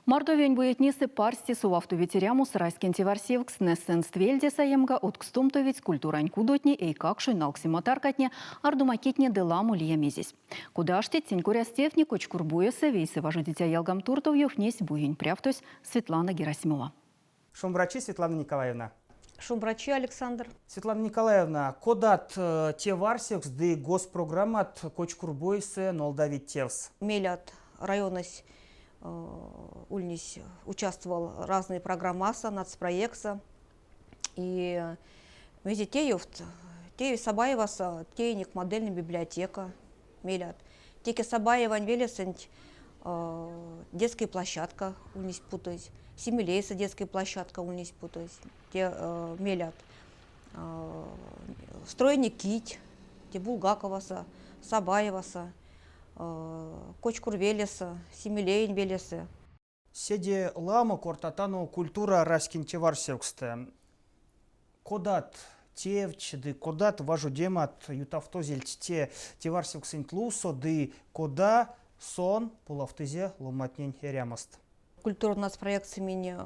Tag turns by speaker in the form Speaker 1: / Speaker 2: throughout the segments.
Speaker 1: Мордовень буетнисы парсти сувавту ветеряму срайскен теварсевкс несен ствельде саемга откстумтовец культурань кудотни и какшуй налксиматаркатне ардумакетне деламу лиямезис. Кудашти тинькурястевни кочкурбуесы вейсы важу дитя ялгам туртов юхнесь буень пряфтось Светлана Герасимова.
Speaker 2: Шумбрачи Светлана Николаевна.
Speaker 3: Шумбрачи Александр.
Speaker 2: Светлана Николаевна, кодат теварсевкс ды госпрограммат кочкурбуесы нолдавит тевс.
Speaker 3: Мелят районность Ульнись участвовал разные программы нацпроекта. И везде теюфт, тею Сабаеваса, тейник модельная библиотека, мелят. Теки Сабаева велесент детская площадка Ульнись путать. Семилейса детская площадка Ульнись путать. Те мелят. Стройник Кить, те Булгаковаса, Сабаеваса. Кочкур велеса, Семилейн велесы.
Speaker 2: Седе ламу кортатану культура раскин теварсевксте. Кодат тевч, ды кодат важу демат ютавтозель те теварсевксен тлусо, ды кода сон пулавтызе ломатнень рямаст.
Speaker 3: Культура нацпроект мини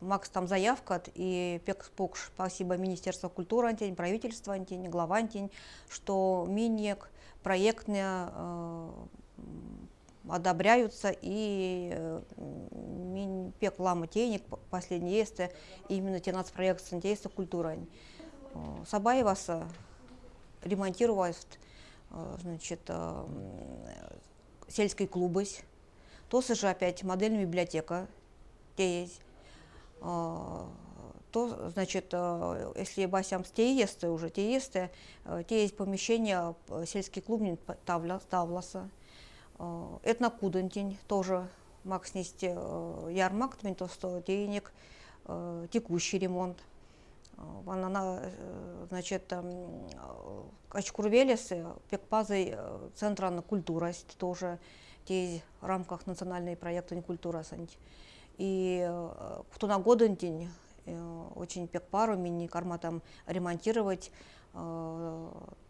Speaker 3: Макс там заявка и пекспокш спасибо Министерству культуры антень, правительства антень, глава антень, что минек проектные одобряются и пек лама тейник последний есть именно те нацпроект сантейства культуры. Сабаеваса ремонтировать значит сельской клубы, то же опять модельная библиотека, те есть. То, значит, если басям те есть уже, те есть помещение сельский клуб Тавласа, этнокудантень тоже макс нести ярмак, то что денег, текущий ремонт. Она, значит, Качкурвелесы, пекпазой центра культура тоже те в рамках национальной проекта культура санить. И кто на годен день очень пек пару мини карма там ремонтировать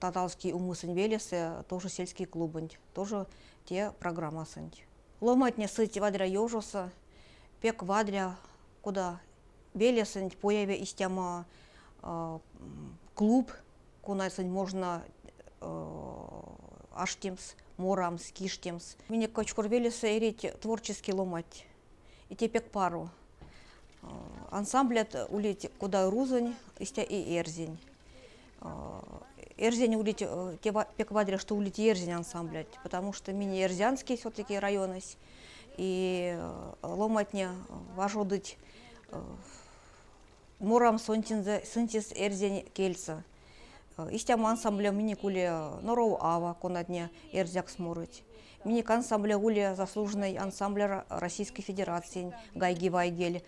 Speaker 3: татарские умыслен велесы, тоже сельские клубы, тоже те программы сань. Ломать не сыть вадря ежуса, пек вадря, куда велесы появе из тема клуб, куда можно аштемс, морамс, киштемс. Мне кочкур велесы ирить творчески ломать. И те пек пару. Ансамблят улить куда рузань, истя и эрзень. Эрзень улить, те пек вадря, что улить эрзень ансамблять, потому что мини-эрзянские все-таки районы. И ломатня важодыть морам сынтис эрзень кельца. Истям ансамбля мини-куле норов ава, конадня эрзяк сморыть. Миник ансамбля уля заслуженный ансамблер Российской Федерации Гайги Вайгель,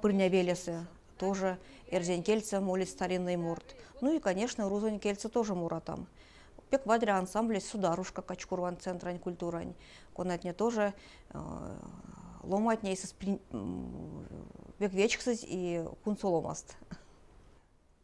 Speaker 3: Пырня Велесы, тоже эрзень кельца, молит старинный мурт. Ну и, конечно, рузань кельца тоже мура там. Пек вадря ансамбля Сударушка Качкурван центрань культурань. Конатня тоже ломатня и пек вечксыть и кунцоломаст.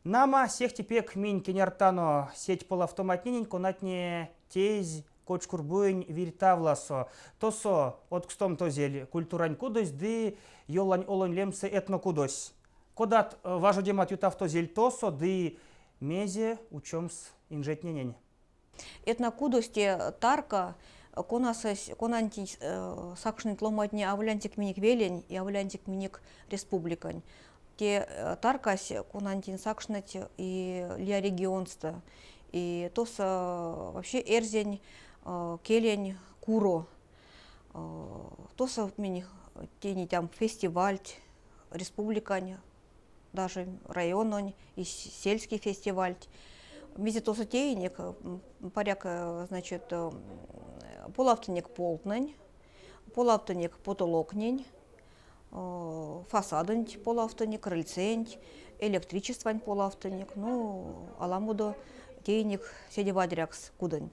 Speaker 2: Нама сехти пек минь кенертано сеть полавтоматнинень конатне тезь кочкурбуень виртавласо. Тосо откстом тозель культурань кудось, ды йолань олань лемсе этно кудось. Кодат важу демат ютав тозель тосо, ды мезе учемс инжетненень.
Speaker 3: Этно кудости тарка, конантин сакшнит ломатни авлянтик миник велень и авлянтик миник республикань. Те таркась конантин сакшнит и лия регионста. И то вообще эрзень, келень, куро. То мини тени там фестиваль, республикань, даже районный и сельский фестиваль. Везде то тейник, поряк, значит, полавтоник полтнень, полавтоник потолокнень, фасадонь полавтоник, крыльцень, электричествань полавтоник, ну, аламудо тейник седевадрякс кудонь.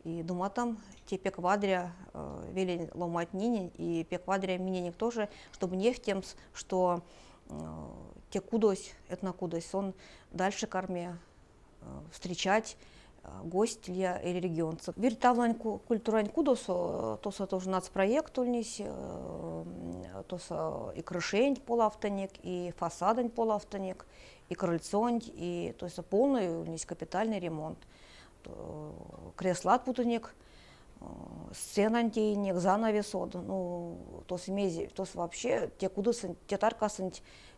Speaker 3: И дума там те пеквадря вели ломать нинень и пеквадря миненик тоже, чтобы не в тем, что те кудось, этно кудось, он дальше карме встречать гость для регион. Виртавлань культурань кудосо, то тоже нацпроект ульнись, то и крышень полавтоник, и фасадань полавтоник, и крыльцонь, и то есть полный ульнись капитальный ремонт. Кресла путаник, сцена дейник, занавес од, ну, то есть вообще те кудосы, те таркасынь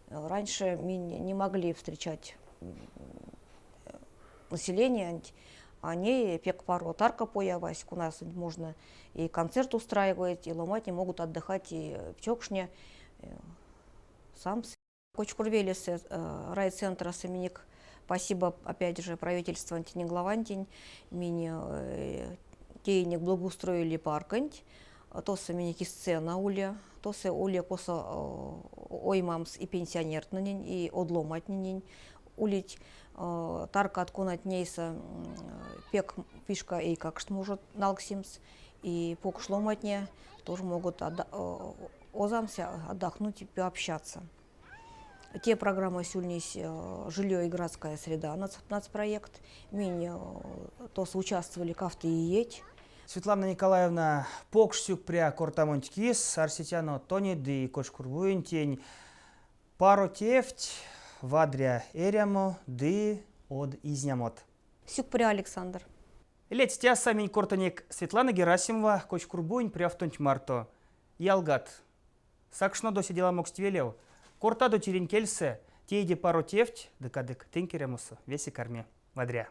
Speaker 3: раньше не могли встречать население, они пек пару тарка появась, у нас можно и концерт устраивать, и ломать не могут отдыхать, и в Чокшне сам. Кочкурвелисы райцентра Семеник, спасибо опять же правительству Антинеглавантень, мини дейник благоустроили парканť, то Семеники сцена уля, то се уля коса оймамс и пенсионертнынень, и одломатнынень, улить тарка отконать нейса пек пишка и как что может налксимс, и покшломатне тоже могут озамся отдохнуть и пообщаться. Те программы сюльнись жилье и городская среда, нацпроект, мини то участвовали кафты и еть.
Speaker 2: Светлана Николаевна покшсюк пря кортамонтькис, арсетяно тони ды кочкурбуентень, паро тефть, вадря эрямо ды од изнямот.
Speaker 3: Сюкпря Александр.
Speaker 2: Летстя самень кортаник Светлана Герасимова, кочкурбуень пряфтонть марто. Ялгат. Сакшно доси дела мокствелев. Корта до теренкельсе, тейде паро тефть, декадек тенкеремусу, веси карме, вадря.